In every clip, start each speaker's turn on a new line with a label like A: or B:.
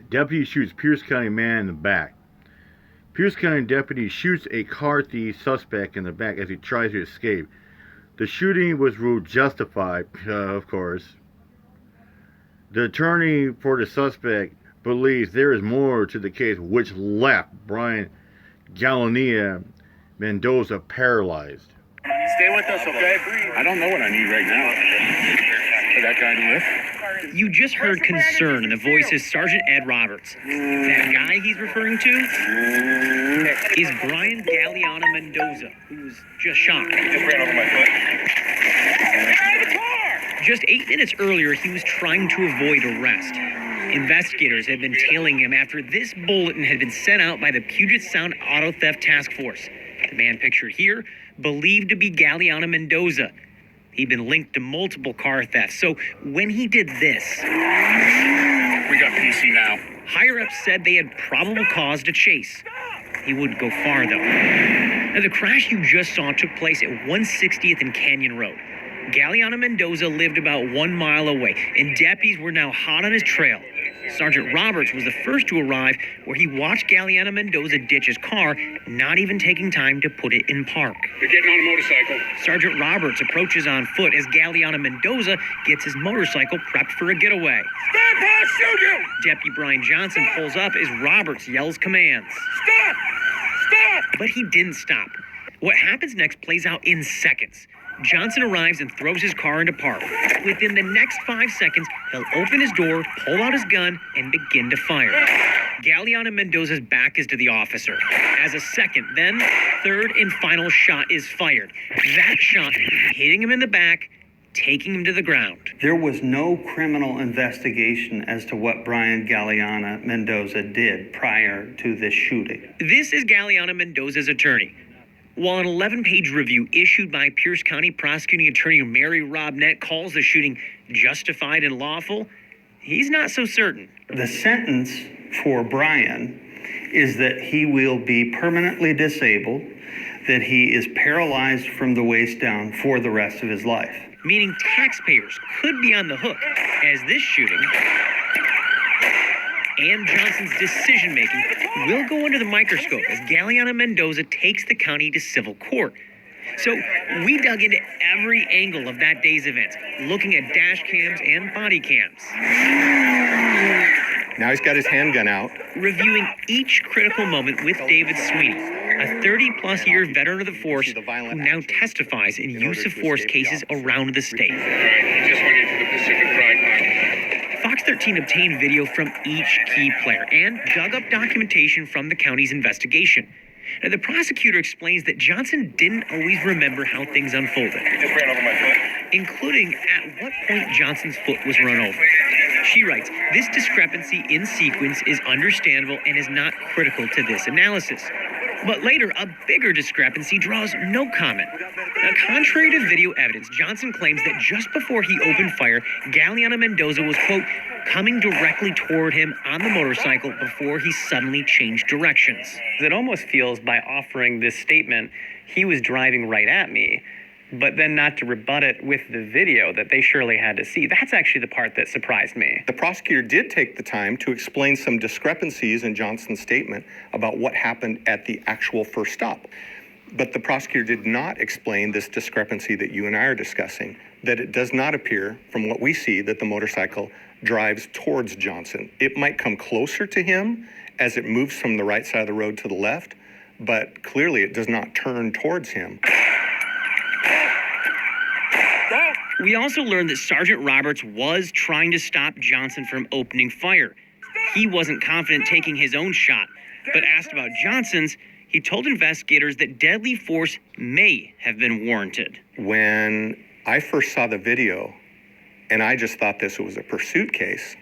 A: Deputy shoots Pierce County man in the back. Pierce County deputy shoots a car thief suspect in the back as he tries to escape. The shooting was ruled justified, of course. The attorney for the suspect believes there is more to the case, which left Brian Galiana Mendoza paralyzed.
B: Stay with us, okay? I don't know what I need right now. For that guy to live?
C: You just heard concern in the voice of Sergeant Ed Roberts. That guy he's referring to is Brian Galiana Mendoza, who was just shot.
B: Just ran over my foot.
C: Just 8 minutes earlier, he was trying to avoid arrest. Investigators had been tailing him after this bulletin had been sent out by the Puget Sound Auto Theft Task Force. The man pictured here, believed to be Galiana Mendoza. He'd been linked to multiple car thefts. So when he did this,
B: We got PC now.
C: higher-ups said they had probable cause to chase. He wouldn't go far, though. Now, the crash you just saw took place at 160th and Canyon Road. Galiana Mendoza lived about 1 mile away, and deputies were now hot on his trail. Sergeant Roberts was the first to arrive, where he watched Galiana Mendoza ditch his car, not even taking time to put it in park.
B: You're getting on a motorcycle.
C: Sergeant Roberts approaches on foot as Galiana Mendoza gets his motorcycle prepped for a getaway.
B: Stop, I'll shoot you!
C: Deputy Brian Johnson pulls up as Roberts yells commands.
B: Stop! Stop!
C: But he didn't stop. What happens next plays out in seconds. Johnson arrives and throws his car into park. Within the next 5 seconds, he'll open his door, pull out his gun, and begin to fire. Galiana Mendoza's back is to the officer. As a second, then third and final shot is fired. That shot hitting him in the back, taking him to the ground.
D: There was no criminal investigation as to what Brian Galiana Mendoza did prior to this shooting.
C: This is Galiana Mendoza's attorney. While an 11-page review issued by Pierce County Prosecuting Attorney Mary Robnett calls the shooting justified and lawful, he's not so certain.
D: The sentence for Brian is that he will be permanently disabled, that he is paralyzed from the waist down for the rest of his life.
C: Meaning taxpayers could be on the hook as this shooting and Johnson's decision-making will go under the microscope as Galiana Mendoza takes the county to civil court. So we dug into every angle of that day's events, looking at dash cams and body cams.
E: Now he's got his handgun out.
C: Reviewing each critical moment with David Sweeney, a 30-plus year veteran of the force who now testifies in use-of-force cases around the state.
B: He just went into the Pacific Drive Park.
C: Fox 13 obtained video from each key player and dug up documentation from the county's investigation. Now, the prosecutor explains that Johnson didn't always remember how things unfolded,
B: Just ran over my foot.
C: including at what point Johnson's foot was run over. She writes, this discrepancy in sequence is understandable and is not critical to this analysis. But later, a bigger discrepancy draws no comment. Now, contrary to video evidence, Johnson claims that just before he opened fire, Galiana Mendoza was, quote, coming directly toward him on the motorcycle before he suddenly changed directions.
F: It almost feels by offering this statement, he was driving right at me, but then not to rebut it with the video that they surely had to see. That's actually the part that surprised me.
E: The prosecutor did take the time to explain some discrepancies in Johnson's statement about what happened at the actual first stop. But the prosecutor did not explain this discrepancy that you and I are discussing, that it does not appear from what we see that the motorcycle drives towards Johnson. It might come closer to him as it moves from the right side of the road to the left, but clearly it does not turn towards him.
C: We also learned that Sergeant Roberts was trying to stop Johnson from opening fire. He wasn't confident taking his own shot, but asked about Johnson's, he told investigators that deadly force may have been warranted.
E: When I first saw the video, and I just thought this was a pursuit case,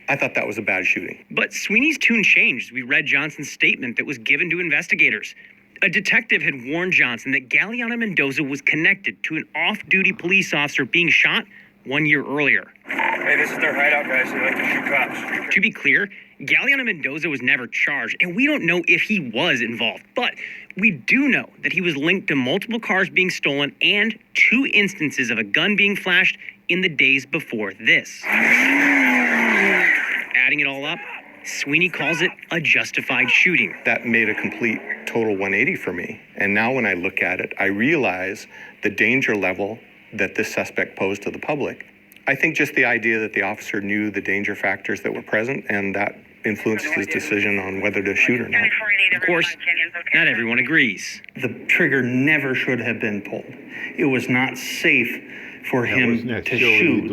E: I thought that was a bad shooting.
C: But Sweeney's tune changed as we read Johnson's statement that was given to investigators. A detective had warned Johnson that Galiana Mendoza was connected to an off-duty police officer being shot 1 year earlier.
B: Hey, this is their hideout, guys. They like to shoot cops.
C: To be clear, Galiana Mendoza was never charged, and we don't know if he was involved. But we do know that he was linked to multiple cars being stolen and 2 instances of a gun being flashed in the days before this. Adding it all up, Sweeney calls it a justified shooting.
E: That made a complete total 180 for me. And now when I look at it, I realize the danger level that this suspect posed to the public. I think just the idea that the officer knew the danger factors that were present, and that influenced his decision on whether to shoot or not.
C: Of course, not everyone agrees.
D: The trigger never should have been pulled. It was not safe for him to shoot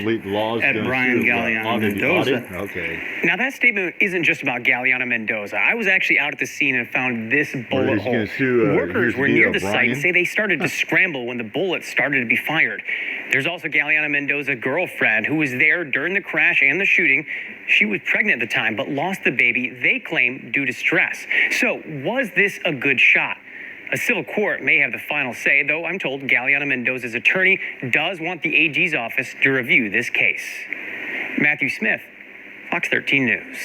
D: at Brian Galeano Mendoza.
A: Okay.
F: Now, that statement isn't just about Galeano Mendoza. I was actually out at the scene and found this bullet hole. Workers were near the site and say they started to scramble when the bullets started to be fired. There's also Galeano Mendoza's girlfriend who was there during the crash and the shooting. She was pregnant at the time but lost the baby, they claim, due to stress. So, was this a good shot? A civil court may have the final say, though I'm told Galeano Mendoza's attorney does want the AG's office to review this case. Matthew Smith, Fox 13 News.